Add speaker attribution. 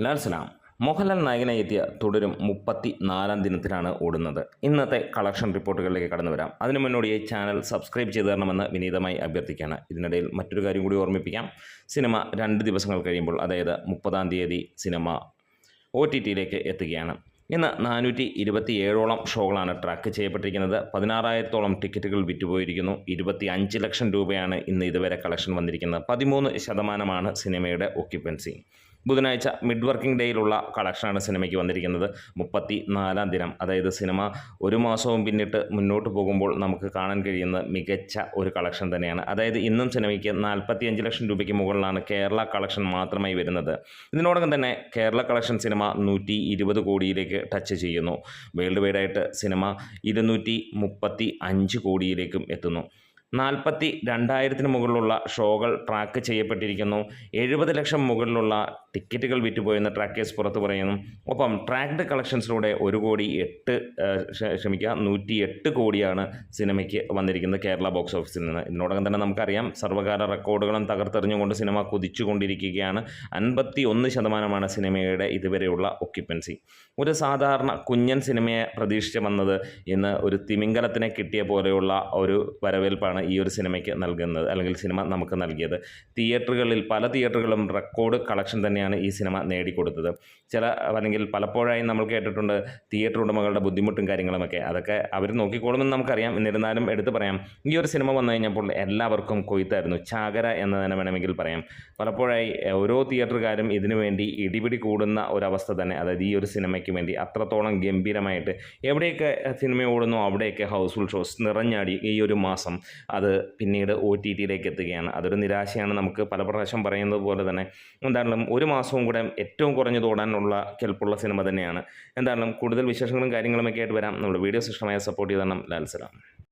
Speaker 1: ലാൽ സലാം മോഹൻലാൽ നായകനായി എത്തിയ തുടരും 34-ാം ദിനത്തിലാണ് ഓടുന്നത്. ഇന്നത്തെ കളക്ഷൻ റിപ്പോർട്ടുകളിലേക്ക് കടന്നു വരാം. അതിനു മുന്നോടിയായി ചാനൽ സബ്സ്ക്രൈബ് ചെയ്തു തരണമെന്ന് വിനീതമായി അഭ്യർത്ഥിക്കുകയാണ്. ഇതിനിടയിൽ മറ്റൊരു കാര്യം കൂടി ഓർമ്മിപ്പിക്കാം. സിനിമ 2 ദിവസങ്ങൾ കഴിയുമ്പോൾ, അതായത് 30-ാം തീയതി സിനിമ OTTയിലേക്ക് എത്തുകയാണ്. ഇന്ന് 427ഓളം ഷോകളാണ് ട്രാക്ക് ചെയ്യപ്പെട്ടിരിക്കുന്നത്. 16,000-ഓളം ടിക്കറ്റുകൾ വിറ്റുപോയിരിക്കുന്നു. 25 ലക്ഷം രൂപയാണ് ഇന്ന് ഇതുവരെ കളക്ഷൻ വന്നിരിക്കുന്നത്. 13% സിനിമയുടെ ഒക്യുപ്പൻസി. ബുധനാഴ്ച മിഡ് വർക്കിംഗ് ഡേയിലുള്ള കളക്ഷനാണ് സിനിമയ്ക്ക് വന്നിരിക്കുന്നത്. 34-ാം ദിനം, അതായത് സിനിമ ഒരു മാസവും പിന്നിട്ട് മുന്നോട്ട് പോകുമ്പോൾ നമുക്ക് കാണാൻ കഴിയുന്ന മികച്ച ഒരു കളക്ഷൻ തന്നെയാണ്. അതായത് ഇന്നും സിനിമയ്ക്ക് 45 ലക്ഷം രൂപയ്ക്ക് മുകളിലാണ് കേരള കളക്ഷൻ മാത്രമായി വരുന്നത്. ഇതിനോടകം തന്നെ കേരള കളക്ഷൻ സിനിമ 120 കോടിയിലേക്ക് ടച്ച് ചെയ്യുന്നു. വേൾഡ് വൈഡായിട്ട് സിനിമ 235 കോടിയിലേക്കും എത്തുന്നു. 42,000-ന് മുകളിലുള്ള ഷോകൾ ട്രാക്ക് ചെയ്യപ്പെട്ടിരിക്കുന്നു. 70 ലക്ഷം മുകളിലുള്ള ടിക്കറ്റുകൾ വിറ്റുപോയെന്ന് ട്രാക്കേഴ്സ് പുറത്തു പറയുന്നു. ഒപ്പം ട്രാക്ഡ് കളക്ഷൻസിലൂടെ 108 കോടിയാണ് സിനിമയ്ക്ക് വന്നിരിക്കുന്നത് കേരള ബോക്സ് ഓഫീസിൽ നിന്ന്. ഇതിനോടകം തന്നെ നമുക്കറിയാം, സർവ്വകാല റെക്കോർഡുകളും തകർത്തെറിഞ്ഞുകൊണ്ട് സിനിമ കുതിച്ചുകൊണ്ടിരിക്കുകയാണ്. 51% സിനിമയുടെ ഇതുവരെയുള്ള ഒക്യുപ്പൻസി. ഒരു സാധാരണ കുഞ്ഞൻ സിനിമയെ പ്രതീക്ഷിച്ച് വന്നത് ഇന്ന് ഒരു തിമിംഗലത്തിനെ കിട്ടിയ പോലെയുള്ള ഒരു വരവേൽപ്പാണ് ഈ ഒരു സിനിമയ്ക്ക് നൽകുന്നത്, അല്ലെങ്കിൽ സിനിമ നമുക്ക് നൽകിയത്. പല തിയേറ്ററുകളും റെക്കോർഡ് കളക്ഷൻ തന്നെയാണ് ഈ സിനിമ നേടിക്കൊടുത്തത്. അല്ലെങ്കിൽ പലപ്പോഴായി നമ്മൾ കേട്ടിട്ടുണ്ട് തിയേറ്റർ ഉടമകളുടെ ബുദ്ധിമുട്ടും കാര്യങ്ങളുമൊക്കെ. അതൊക്കെ അവർ നോക്കിക്കോളുമെന്ന് നമുക്കറിയാം. എന്നിരുന്നാലും എടുത്തു പറയാം, ഈ ഒരു സിനിമ വന്നു കഴിഞ്ഞപ്പോൾ എല്ലാവർക്കും കൊയ്ത്തായിരുന്നു. ചാകര എന്ന് തന്നെ വേണമെങ്കിൽ പറയാം. പലപ്പോഴായി ഓരോ തിയേറ്ററുകാരും ഇതിനു വേണ്ടി ഇടിപിടി കൂടുന്ന ഒരവസ്ഥ തന്നെ. അതായത് ഈ ഒരു സിനിമയ്ക്ക് വേണ്ടി അത്രത്തോളം ഗംഭീരമായിട്ട് എവിടെയൊക്കെ സിനിമ ഓടുന്നു അവിടെയൊക്കെ ഹൗസ്ഫുൾ ഷോസ് നിറഞ്ഞാടി ഈ ഒരു മാസം അത് പിന്നീട് OTTയിലേക്ക് എത്തുകയാണ്. അതൊരു നിരാശയാണ്. നമുക്ക് പല പ്രാവശ്യം പറയുന്നത് പോലെ തന്നെ എന്തായാലും ഒരു മാസവും കൂടെ ഏറ്റവും കുറഞ്ഞത് ഓടാനുള്ള കെൽപ്പുള്ള സിനിമ തന്നെയാണ്. എന്തായാലും കൂടുതൽ വിശേഷങ്ങളും കാര്യങ്ങളുമൊക്കെ ആയിട്ട് വരാം. നമ്മുടെ വീഡിയോസ് ഇഷ്ടമായ സപ്പോർട്ട് ചെയ്ത് തരണം. ലാൽ സലാം.